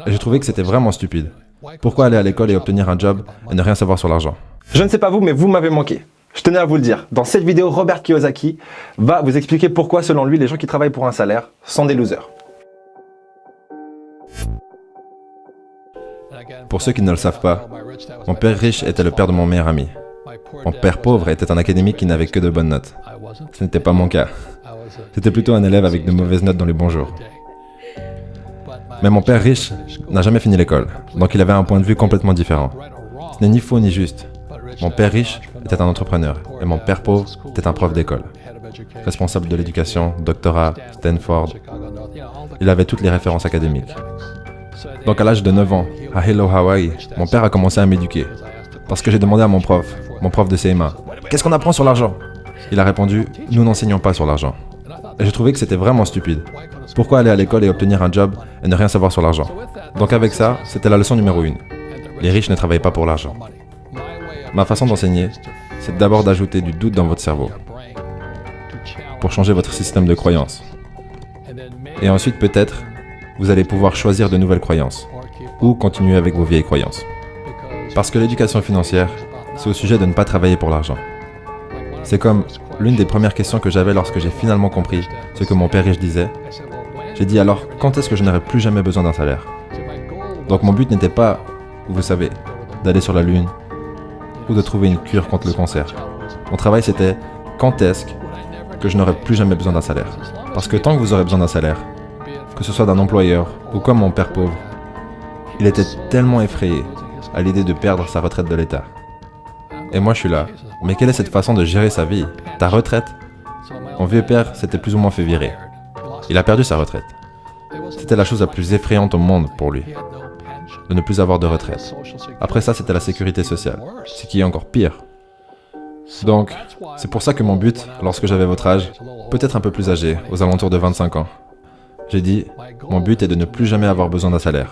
Et j'ai trouvé que c'était vraiment stupide. Pourquoi aller à l'école et obtenir un job et ne rien savoir sur l'argent? Je ne sais pas vous, mais vous m'avez manqué. Je tenais à vous le dire. Dans cette vidéo, Robert Kiyosaki va vous expliquer pourquoi, selon lui, les gens qui travaillent pour un salaire sont des losers. Pour ceux qui ne le savent pas, mon père riche était le père de mon meilleur ami. Mon père pauvre était un académique qui n'avait que de bonnes notes. Ce n'était pas mon cas. C'était plutôt un élève avec de mauvaises notes dans les bons jours. Mais mon père riche n'a jamais fini l'école, donc il avait un point de vue complètement différent. Ce n'est ni faux ni juste. Mon père riche était un entrepreneur, et mon père pauvre était un prof d'école. Responsable de l'éducation, doctorat, Stanford. Il avait toutes les références académiques. Donc à l'âge de 9 ans, à Hilo, Hawaii, mon père a commencé à m'éduquer. Parce que j'ai demandé à mon prof de CMA, « Qu'est-ce qu'on apprend sur l'argent ?» Il a répondu, « Nous n'enseignons pas sur l'argent. » Et j'ai trouvé que c'était vraiment stupide. Pourquoi aller à l'école et obtenir un job et ne rien savoir sur l'argent? Donc avec ça, c'était la leçon numéro 1. Les riches ne travaillent pas pour l'argent. Ma façon d'enseigner, c'est d'abord d'ajouter du doute dans votre cerveau pour changer votre système de croyances. Et ensuite, peut-être, vous allez pouvoir choisir de nouvelles croyances ou continuer avec vos vieilles croyances. Parce que l'éducation financière, c'est au sujet de ne pas travailler pour l'argent. C'est comme l'une des premières questions que j'avais lorsque j'ai finalement compris ce que mon père riche disait. J'ai dit alors, quand est-ce que je n'aurai plus jamais besoin d'un salaire? Donc mon but n'était pas, vous savez, d'aller sur la lune ou de trouver une cure contre le cancer. Mon travail c'était, quand est-ce que je n'aurai plus jamais besoin d'un salaire? Parce que tant que vous aurez besoin d'un salaire, que ce soit d'un employeur ou comme mon père pauvre, il était tellement effrayé à l'idée de perdre sa retraite de l'État. Et moi je suis là, mais quelle est cette façon de gérer sa vie? Ta retraite? Mon vieux père s'était plus ou moins fait virer. Il a perdu sa retraite. C'était la chose la plus effrayante au monde pour lui, de ne plus avoir de retraite. Après ça, c'était la sécurité sociale, ce qui est encore pire. Donc, c'est pour ça que mon but, lorsque j'avais votre âge, peut-être un peu plus âgé, aux alentours de 25 ans, j'ai dit, mon but est de ne plus jamais avoir besoin d'un salaire,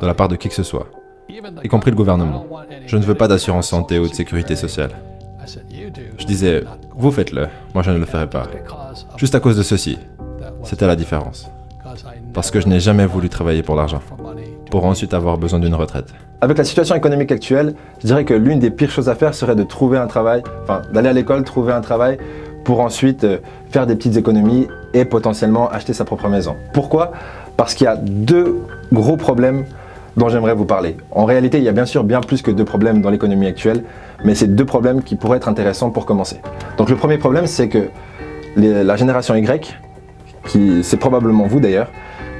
de la part de qui que ce soit, y compris le gouvernement. Je ne veux pas d'assurance santé ou de sécurité sociale. Je disais, vous faites-le, moi je ne le ferai pas. Juste à cause de ceci, c'était la différence. Parce que je n'ai jamais voulu travailler pour l'argent, pour ensuite avoir besoin d'une retraite. Avec la situation économique actuelle, je dirais que l'une des pires choses à faire serait de trouver un travail, d'aller à l'école, trouver un travail, pour ensuite faire des petites économies et potentiellement acheter sa propre maison. Pourquoi? Parce qu'il y a deux gros problèmes dont j'aimerais vous parler. En réalité, il y a bien sûr bien plus que deux problèmes dans l'économie actuelle, mais c'est deux problèmes qui pourraient être intéressants pour commencer. Donc le premier problème, c'est que la génération Y, c'est probablement vous d'ailleurs,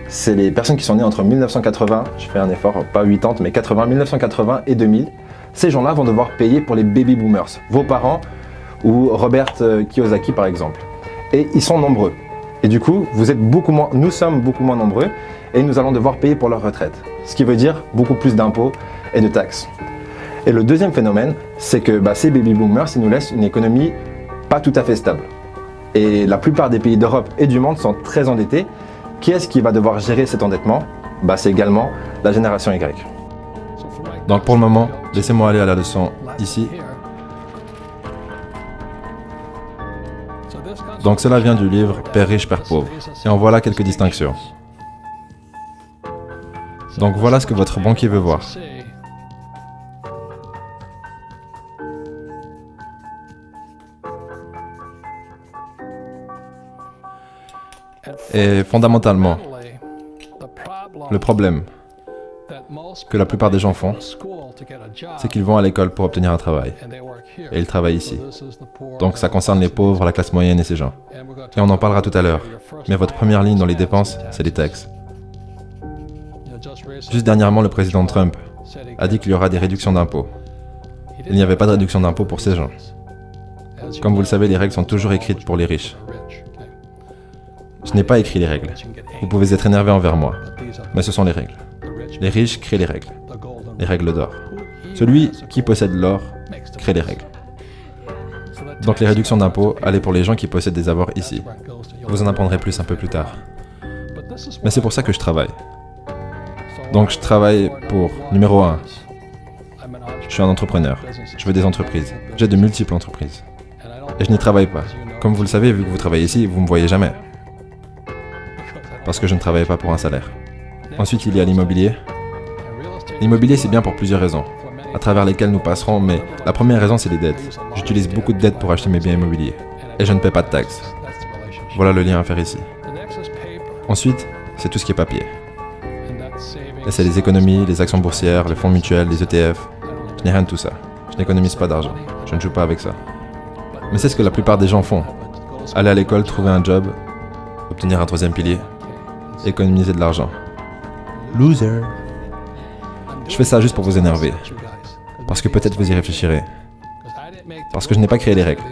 c'est les personnes qui sont nées entre 1980, je fais un effort, pas 80, mais 1980 et 2000. Ces gens-là vont devoir payer pour les baby boomers, vos parents ou Robert Kiyosaki par exemple. Et ils sont nombreux. Et du coup, nous sommes beaucoup moins nombreux et nous allons devoir payer pour leur retraite. Ce qui veut dire beaucoup plus d'impôts et de taxes. Et le deuxième phénomène, c'est que ces baby boomers, ils nous laissent une économie pas tout à fait stable. Et la plupart des pays d'Europe et du monde sont très endettés. Qui est-ce qui va devoir gérer cet endettement? C'est également la génération Y. Donc pour le moment, laissez-moi aller à la leçon ici. Donc cela vient du livre Père riche, Père pauvre. Et en voilà quelques distinctions. Donc voilà ce que votre banquier veut voir. Et fondamentalement, le problème que la plupart des gens font, c'est qu'ils vont à l'école pour obtenir un travail. Et ils travaillent ici. Donc ça concerne les pauvres, la classe moyenne et ces gens. Et on en parlera tout à l'heure. Mais votre première ligne dans les dépenses, c'est les taxes. Juste dernièrement, le président Trump a dit qu'il y aura des réductions d'impôts. Il n'y avait pas de réduction d'impôts pour ces gens. Comme vous le savez, les règles sont toujours écrites pour les riches. Je n'ai pas écrit les règles. Vous pouvez être énervé envers moi, mais ce sont les règles. Les riches créent les règles d'or. Celui qui possède l'or crée les règles. Donc les réductions d'impôts allaient pour les gens qui possèdent des avoirs ici. Vous en apprendrez plus un peu plus tard. Mais c'est pour ça que je travaille. Donc je travaille pour, numéro 1, je suis un entrepreneur. Je veux des entreprises. J'ai de multiples entreprises. Et je n'y travaille pas. Comme vous le savez, vu que vous travaillez ici, vous ne me voyez jamais. Parce que je ne travaille pas pour un salaire. Ensuite, il y a l'immobilier. L'immobilier, c'est bien pour plusieurs raisons, à travers lesquelles nous passerons, mais la première raison, c'est les dettes. J'utilise beaucoup de dettes pour acheter mes biens immobiliers, et je ne paie pas de taxes. Voilà le lien à faire ici. Ensuite, c'est tout ce qui est papier. Et c'est les économies, les actions boursières, les fonds mutuels, les ETF. Je n'ai rien de tout ça. Je n'économise pas d'argent. Je ne joue pas avec ça. Mais c'est ce que la plupart des gens font. Aller à l'école, trouver un job, obtenir un troisième pilier, économiser de l'argent. Loser. Je fais ça juste pour vous énerver. Parce que peut-être vous y réfléchirez. Parce que je n'ai pas créé les règles.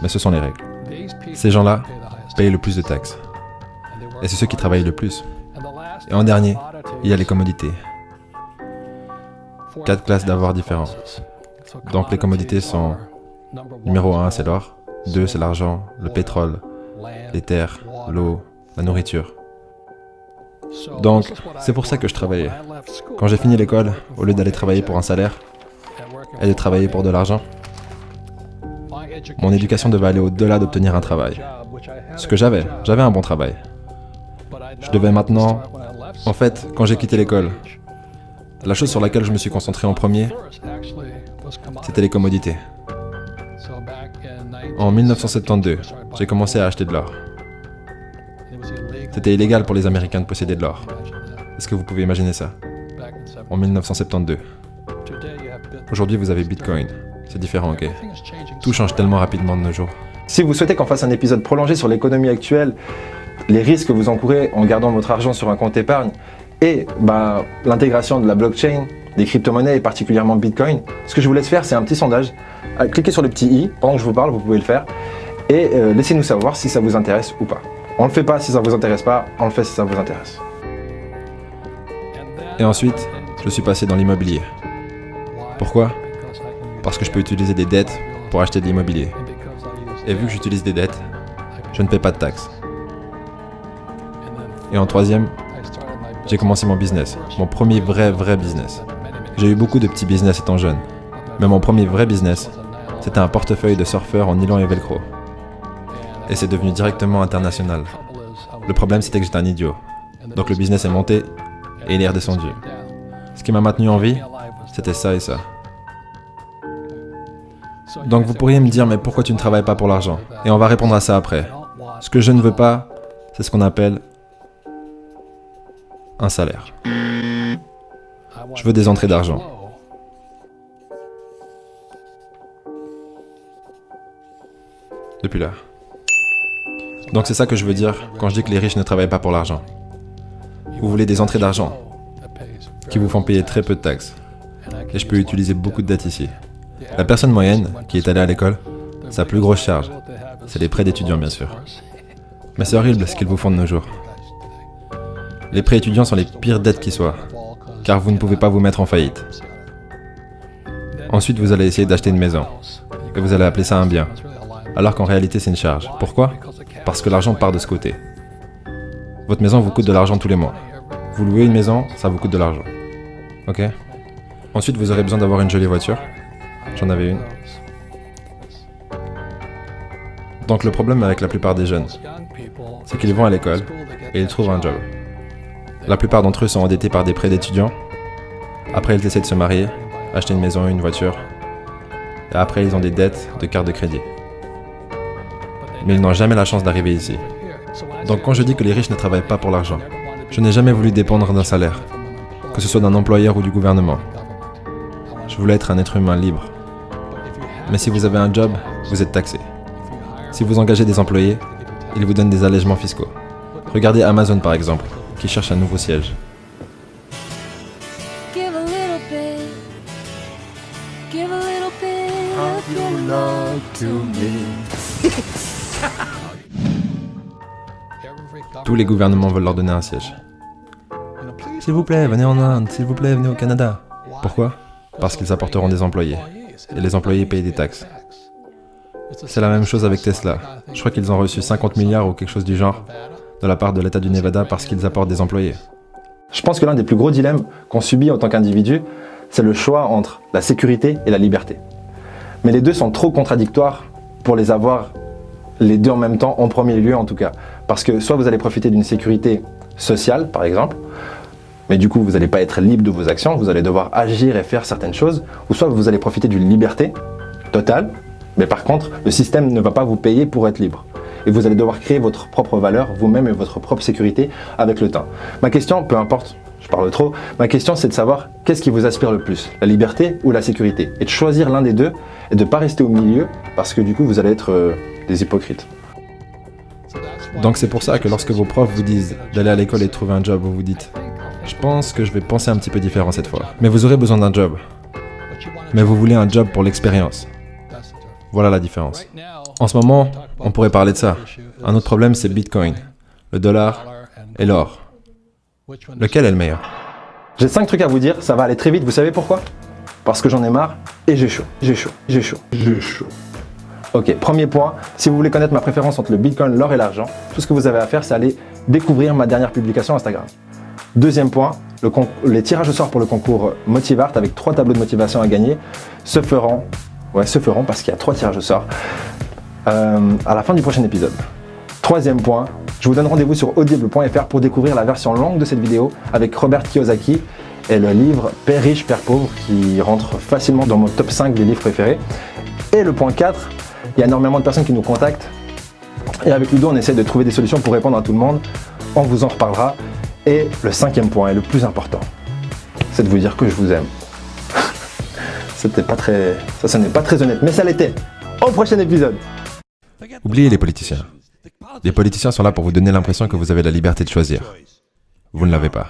Mais ce sont les règles. Ces gens-là payent le plus de taxes. Et c'est ceux qui travaillent le plus. Et en dernier, il y a les commodités. 4 classes d'avoirs différents. Donc les commodités sont... Numéro 1, c'est l'or. 2, c'est l'argent, le pétrole, les terres, l'eau, la nourriture. Donc, c'est pour ça que je travaillais. Quand j'ai fini l'école, au lieu d'aller travailler pour un salaire et de travailler pour de l'argent, mon éducation devait aller au-delà d'obtenir un travail. Ce que j'avais un bon travail. Je devais maintenant... En fait, quand j'ai quitté l'école, la chose sur laquelle je me suis concentré en premier, c'était les commodités. En 1972, j'ai commencé à acheter de l'or. C'était illégal pour les Américains de posséder de l'or. Est-ce que vous pouvez imaginer ça? En 1972. Aujourd'hui, vous avez Bitcoin. C'est différent, ok? Tout change tellement rapidement de nos jours. Si vous souhaitez qu'on fasse un épisode prolongé sur l'économie actuelle, les risques que vous encourez en gardant votre argent sur un compte épargne et l'intégration de la blockchain, des crypto-monnaies et particulièrement Bitcoin, ce que je vous laisse faire, c'est un petit sondage. Cliquez sur le petit i, pendant que je vous parle, vous pouvez le faire, et laissez-nous savoir si ça vous intéresse ou pas. On ne le fait pas si ça ne vous intéresse pas, on le fait si ça vous intéresse. Et ensuite, je suis passé dans l'immobilier. Pourquoi? Parce que je peux utiliser des dettes pour acheter de l'immobilier. Et vu que j'utilise des dettes, je ne paie pas de taxes. Et en troisième, j'ai commencé mon business, mon premier vrai business. J'ai eu beaucoup de petits business étant jeune, mais mon premier vrai business, c'était un portefeuille de surfeurs en nylon et velcro. Et c'est devenu directement international. Le problème, c'était que j'étais un idiot. Donc le business est monté et il est redescendu. Ce qui m'a maintenu en vie, c'était ça et ça. Donc vous pourriez me dire, mais pourquoi tu ne travailles pas pour l'argent? Et on va répondre à ça après. Ce que je ne veux pas, c'est ce qu'on appelle un salaire. Je veux des entrées d'argent. Depuis là. Donc c'est ça que je veux dire quand je dis que les riches ne travaillent pas pour l'argent. Vous voulez des entrées d'argent qui vous font payer très peu de taxes. Et je peux utiliser beaucoup de dettes ici. La personne moyenne qui est allée à l'école, sa plus grosse charge, c'est les prêts d'étudiants bien sûr. Mais c'est horrible ce qu'ils vous font de nos jours. Les prêts étudiants sont les pires dettes qui soient, car vous ne pouvez pas vous mettre en faillite. Ensuite, vous allez essayer d'acheter une maison, et vous allez appeler ça un bien, alors qu'en réalité c'est une charge. Pourquoi? Parce que l'argent part de ce côté. Votre maison vous coûte de l'argent tous les mois. Vous louez une maison, ça vous coûte de l'argent. Ok? Ensuite, vous aurez besoin d'avoir une jolie voiture. J'en avais une. Donc le problème avec la plupart des jeunes, c'est qu'ils vont à l'école et ils trouvent un job. La plupart d'entre eux sont endettés par des prêts d'étudiants. Après, ils essaient de se marier, acheter une maison, une voiture. Et après, ils ont des dettes de carte de crédit. Mais ils n'ont jamais la chance d'arriver ici. Donc quand je dis que les riches ne travaillent pas pour l'argent, je n'ai jamais voulu dépendre d'un salaire, que ce soit d'un employeur ou du gouvernement. Je voulais être un être humain libre. Mais si vous avez un job, vous êtes taxé. Si vous engagez des employés, ils vous donnent des allègements fiscaux. Regardez Amazon par exemple, qui cherche un nouveau siège. Tous les gouvernements veulent leur donner un siège. S'il vous plaît, venez en Inde, s'il vous plaît, venez au Canada. Pourquoi? Parce qu'ils apporteront des employés. Et les employés payent des taxes. C'est la même chose avec Tesla. Je crois qu'ils ont reçu 50 milliards ou quelque chose du genre de la part de l'État du Nevada parce qu'ils apportent des employés. Je pense que l'un des plus gros dilemmes qu'on subit en tant qu'individu, c'est le choix entre la sécurité et la liberté. Mais les deux sont trop contradictoires pour les avoir les deux en même temps, en premier lieu en tout cas. Parce que soit vous allez profiter d'une sécurité sociale, par exemple, Mais du coup, vous n'allez pas être libre de vos actions, vous allez devoir agir et faire certaines choses, ou soit vous allez profiter d'une liberté totale, mais par contre, le système ne va pas vous payer pour être libre. Et vous allez devoir créer votre propre valeur, vous-même et votre propre sécurité avec le temps. Ma question, peu importe, je parle trop, ma question c'est de savoir qu'est-ce qui vous aspire le plus, la liberté ou la sécurité, et de choisir l'un des deux et de ne pas rester au milieu parce que du coup vous allez être des hypocrites. Donc c'est pour ça que lorsque vos profs vous disent d'aller à l'école et de trouver un job, vous vous dites « Je pense que je vais penser un petit peu différent cette fois. » Mais vous aurez besoin d'un job. Mais vous voulez un job pour l'expérience. Voilà la différence. En ce moment, on pourrait parler de ça. Un autre problème, c'est Bitcoin, le dollar et l'or. Lequel est le meilleur? J'ai 5 trucs à vous dire, ça va aller très vite, vous savez pourquoi? Parce que j'en ai marre et j'ai chaud. Ok, premier point, si vous voulez connaître ma préférence entre le Bitcoin, l'or et l'argent, tout ce que vous avez à faire, c'est aller découvrir ma dernière publication Instagram. Deuxième point, les tirages au sort pour le concours Motivart avec 3 tableaux de motivation à gagner se feront parce qu'il y a 3 tirages au sort à la fin du prochain épisode. Troisième point, je vous donne rendez-vous sur audible.fr pour découvrir la version longue de cette vidéo avec Robert Kiyosaki et le livre Père riche, Père pauvre qui rentre facilement dans mon top 5 des livres préférés. Et le point 4, il y a énormément de personnes qui nous contactent et avec Ludo on essaie de trouver des solutions pour répondre à tout le monde. On vous en reparlera. Et le 5e point et le plus important, c'est de vous dire que je vous aime. Ça n'est pas très honnête, mais ça l'était. Au prochain épisode. Oubliez les politiciens. Les politiciens sont là pour vous donner l'impression que vous avez la liberté de choisir. Vous ne l'avez pas.